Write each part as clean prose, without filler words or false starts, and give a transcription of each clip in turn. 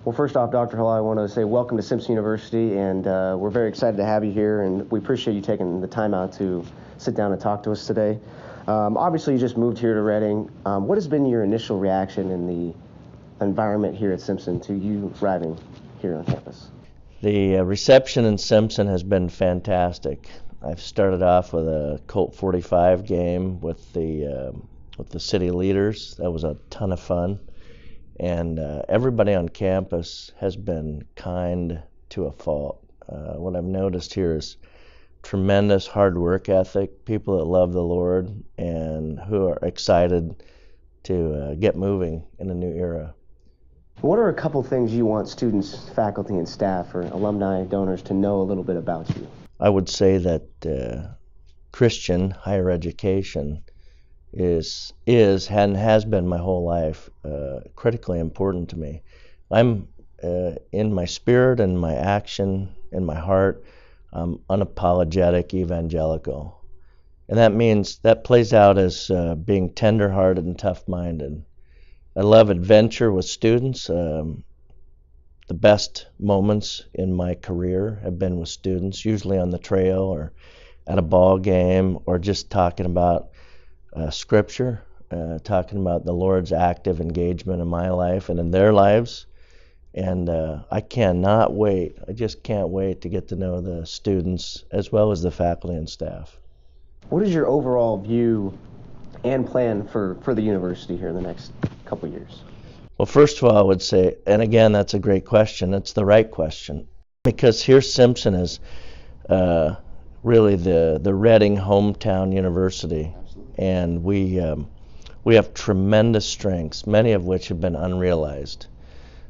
Well, first off, Dr. Hall, I want to say welcome to Simpson University, and we're very excited to have you here, and we appreciate you taking the time out to sit down and talk to us today. Obviously, you just moved here to Reading. What has been your initial reaction in the environment here at Simpson to you arriving here on campus? The reception in Simpson has been fantastic. I've started off with a Colt 45 game with the city leaders. That was a ton of fun. And everybody on campus has been kind to a fault. What I've noticed here is tremendous hard work ethic, people that love the Lord and who are excited to get moving in a new era. What are a couple things you want students, faculty, and staff, or alumni, donors to know a little bit about you? I would say that Christian higher education is and has been my whole life critically important to me. I'm in my spirit and my action, in my heart, I'm unapologetic evangelical. And that means that plays out as being tender-hearted and tough-minded. I love adventure with students. The best moments in my career have been with students, usually on the trail or at a ball game or just talking about Scripture, talking about the Lord's active engagement in my life and in their lives. And I cannot wait, I just can't wait to get to know the students as well as the faculty and staff. What is your overall view and plan for the university here in the next couple years? Well, first of all, I would say, and again, that's a great question. It's the right question. Because here Simpson is really the Reading hometown university. And we have tremendous strengths, many of which have been unrealized.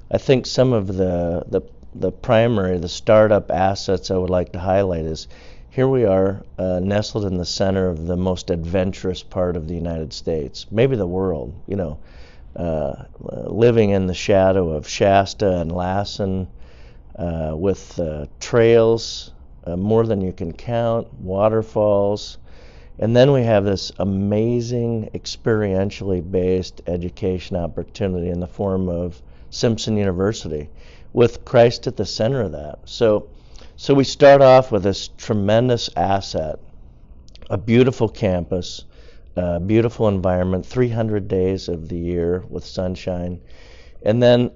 I think some of the primary, the startup assets I would like to highlight is here we are nestled in the center of the most adventurous part of the United States, maybe the world, living in the shadow of Shasta and Lassen with trails, more than you can count, waterfalls. And then we have this amazing experientially based education opportunity in the form of Simpson University with Christ at the center of that. So we start off with this tremendous asset, a beautiful campus, a beautiful environment, 300 days of the year with sunshine. And then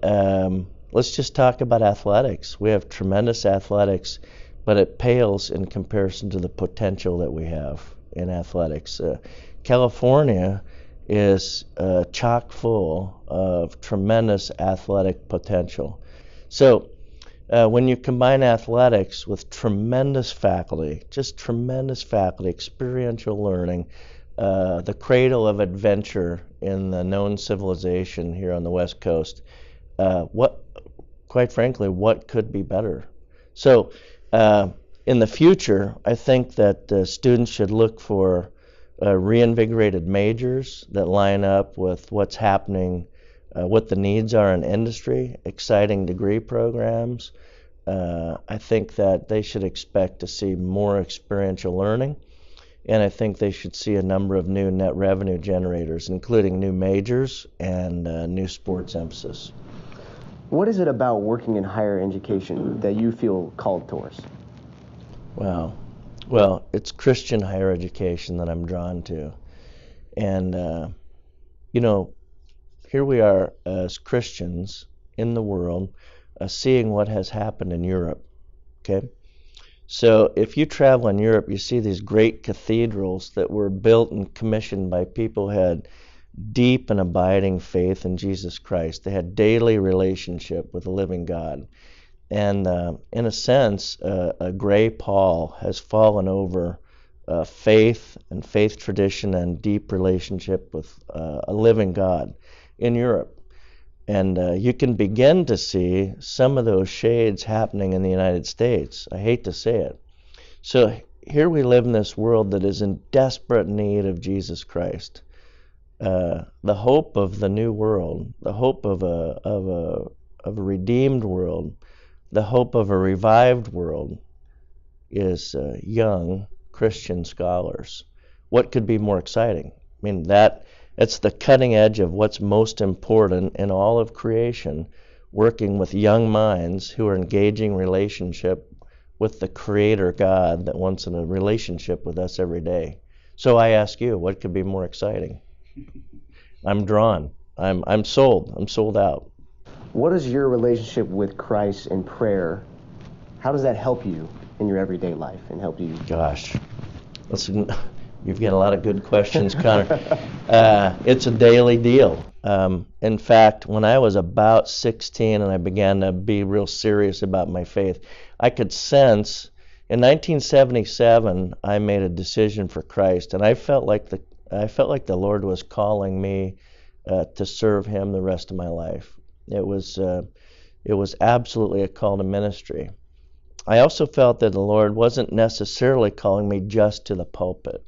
let's just talk about athletics. We have tremendous athletics, but it pales in comparison to the potential that we have in athletics. California is chock full of tremendous athletic potential. So when you combine athletics with tremendous faculty, just tremendous faculty, experiential learning, the cradle of adventure in the known civilization here on the West Coast, quite frankly, what could be better? So in the future, I think that students should look for reinvigorated majors that line up with what's happening, what the needs are in industry, exciting degree programs. I think that they should expect to see more experiential learning, and I think they should see a number of new net revenue generators, including new majors and new sports emphasis. What is it about working in higher education that you feel called towards? Well, it's Christian higher education that I'm drawn to. And, here we are as Christians in the world seeing what has happened in Europe, okay? So if you travel in Europe, you see these great cathedrals that were built and commissioned by people who had deep and abiding faith in Jesus Christ. They had daily relationship with the living God. And in a sense, a gray pall has fallen over faith and faith tradition and deep relationship with a living God in Europe. And you can begin to see some of those shades happening in the United States. I hate to say it. So here we live in this world that is in desperate need of Jesus Christ. The hope of the new world, the hope of a redeemed world, the hope of a revived world is young Christian scholars. What could be more exciting? I mean, it's the cutting edge of what's most important in all of creation working with young minds who are engaging relationship with the Creator God that wants a relationship with us every day. So I ask you, what could be more exciting? I'm drawn. I'm sold. I'm sold out. What is your relationship with Christ in prayer? How does that help you in your everyday life and help you? Gosh, listen, you've got a lot of good questions, Connor. It's a daily deal. In fact, when I was about 16 and I began to be real serious about my faith, I could sense in 1977 I made a decision for Christ, and I felt like the Lord was calling me to serve Him the rest of my life. It was absolutely a call to ministry. I also felt that the Lord wasn't necessarily calling me just to the pulpit.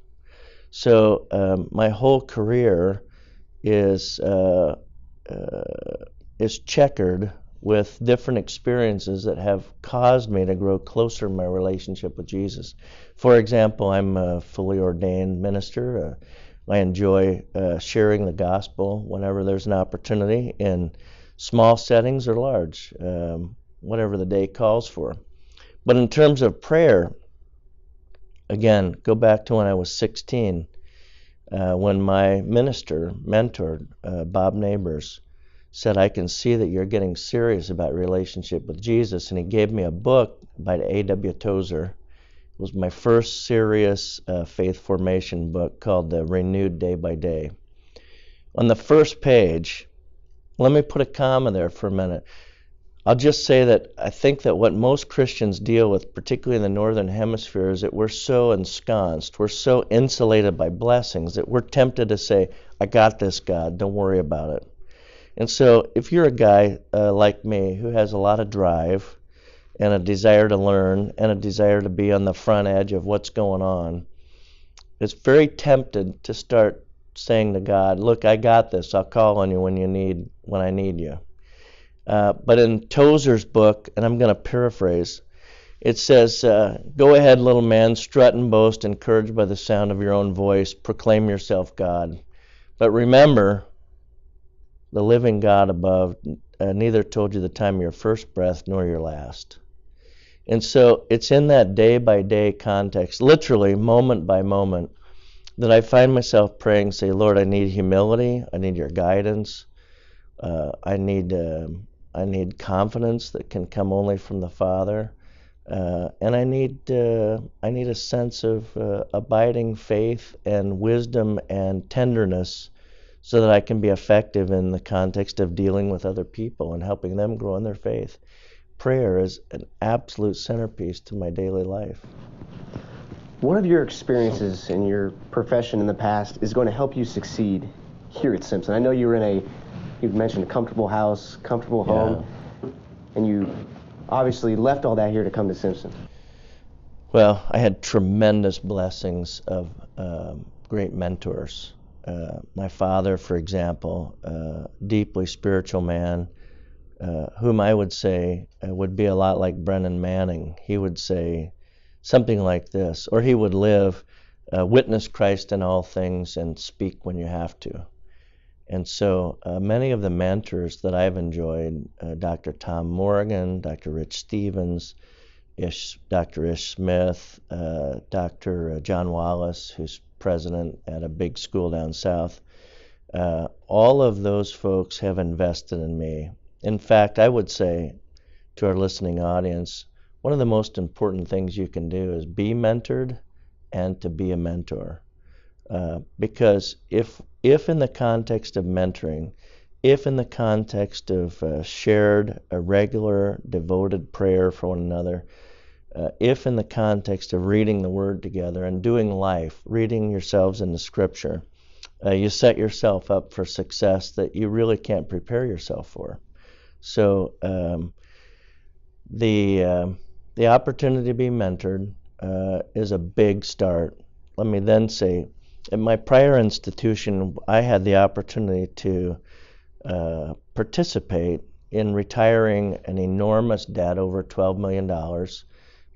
So my whole career is checkered with different experiences that have caused me to grow closer in my relationship with Jesus. For example, I'm a fully ordained minister. I enjoy sharing the gospel whenever there's an opportunity in small settings or large, whatever the day calls for. But in terms of prayer, again, go back to when I was 16, when my mentor, Bob Neighbors, said, I can see that you're getting serious about relationship with Jesus. And he gave me a book by A.W. Tozer. It was my first serious faith formation book called Renewed Day by Day. On the first page, let me put a comma there for a minute. I'll just say that I think that what most Christians deal with, particularly in the Northern Hemisphere, is that we're so ensconced, we're so insulated by blessings that we're tempted to say, I got this, God, don't worry about it. And so if you're a guy like me who has a lot of drive and a desire to learn and a desire to be on the front edge of what's going on, it's very tempted to start saying to God, look, I got this, I'll call on you when I need you. But in Tozer's book, and I'm going to paraphrase, it says, go ahead, little man, strut and boast, encouraged by the sound of your own voice, proclaim yourself God. But remember, the living God above neither told you the time of your first breath nor your last. And so it's in that day-by-day context, literally moment by moment, that I find myself praying, say, Lord, I need humility, I need your guidance, I need confidence that can come only from the Father, and I need a sense of abiding faith and wisdom and tenderness so that I can be effective in the context of dealing with other people and helping them grow in their faith. Prayer is an absolute centerpiece to my daily life. One of your experiences in your profession in the past is going to help you succeed here at Simpson. I know you were you've mentioned a comfortable house, comfortable home, and you obviously left all that here to come to Simpson. Well, I had tremendous blessings of great mentors. My father, for example, deeply spiritual man, whom I would say would be a lot like Brennan Manning. He would say something like this, or he would live, witness Christ in all things and speak when you have to. And so many of the mentors that I've enjoyed, Dr. Tom Morgan, Dr. Rich Stevens, Dr. Ish Smith, Dr. John Wallace, who's president at a big school down south, all of those folks have invested in me. In fact, I would say to our listening audience, one of the most important things you can do is be mentored and to be a mentor. Because if in the context of mentoring, if in the context of shared, a regular, devoted prayer for one another, if in the context of reading the Word together and doing life, reading yourselves in the Scripture, you set yourself up for success that you really can't prepare yourself for. So the opportunity to be mentored is a big start. Let me then say, at my prior institution, I had the opportunity to participate in retiring an enormous debt, over $12 million,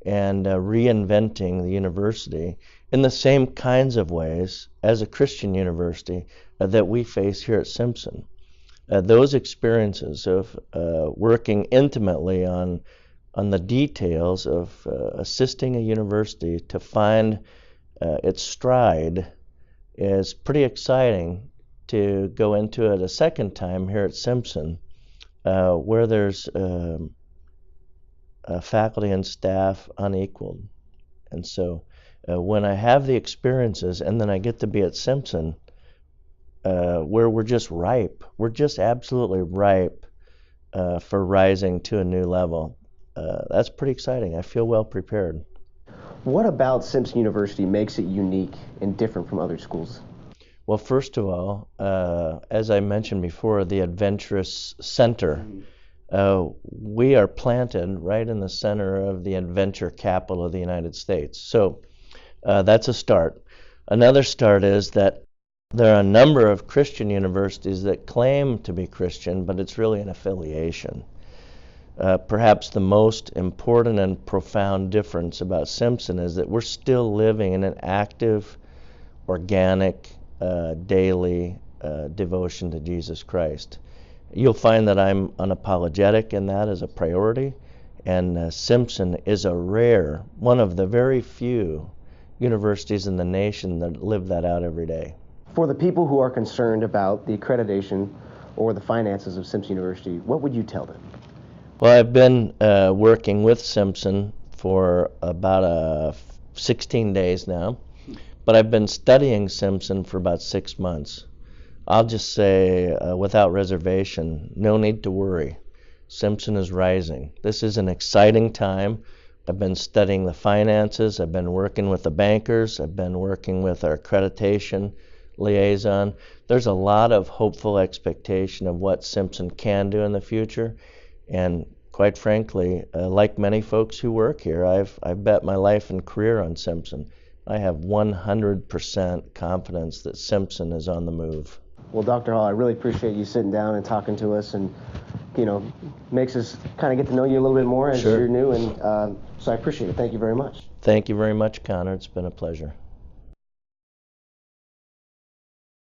and reinventing the university in the same kinds of ways as a Christian university that we face here at Simpson. those experiences of working intimately on the details of assisting a university to find its stride is pretty exciting to go into it a second time here at Simpson, where there's faculty and staff unequaled. And so when I have the experiences and then I get to be at Simpson, where we're just ripe, we're just absolutely ripe for rising to a new level. That's pretty exciting. I feel well prepared. What about Simpson University makes it unique and different from other schools? Well, first of all, as I mentioned before, the Adventurous Center. We are planted right in the center of the adventure capital of the United States. So that's a start. Another start is that there are a number of Christian universities that claim to be Christian, but it's really an affiliation. Perhaps the most important and profound difference about Simpson is that we're still living in an active, organic, daily devotion to Jesus Christ. You'll find that I'm unapologetic in that as a priority, and Simpson is a rare, one of the very few universities in the nation that live that out every day. For the people who are concerned about the accreditation or the finances of Simpson University, what would you tell them? Well, I've been working with Simpson for about 16 days now, but I've been studying Simpson for about 6 months. I'll just say, without reservation, no need to worry. Simpson is rising. This is an exciting time. I've been studying the finances. I've been working with the bankers. I've been working with our accreditation liaison. There's a lot of hopeful expectation of what Simpson can do in the future. And quite frankly, like many folks who work here, I've bet my life and career on Simpson. I have 100% confidence that Simpson is on the move. Well, Dr. Hall, I really appreciate you sitting down and talking to us, and makes us kind of get to know you a little bit more as Sure. you're new, and so I appreciate it. Thank you very much. Thank you very much, Connor. It's been a pleasure.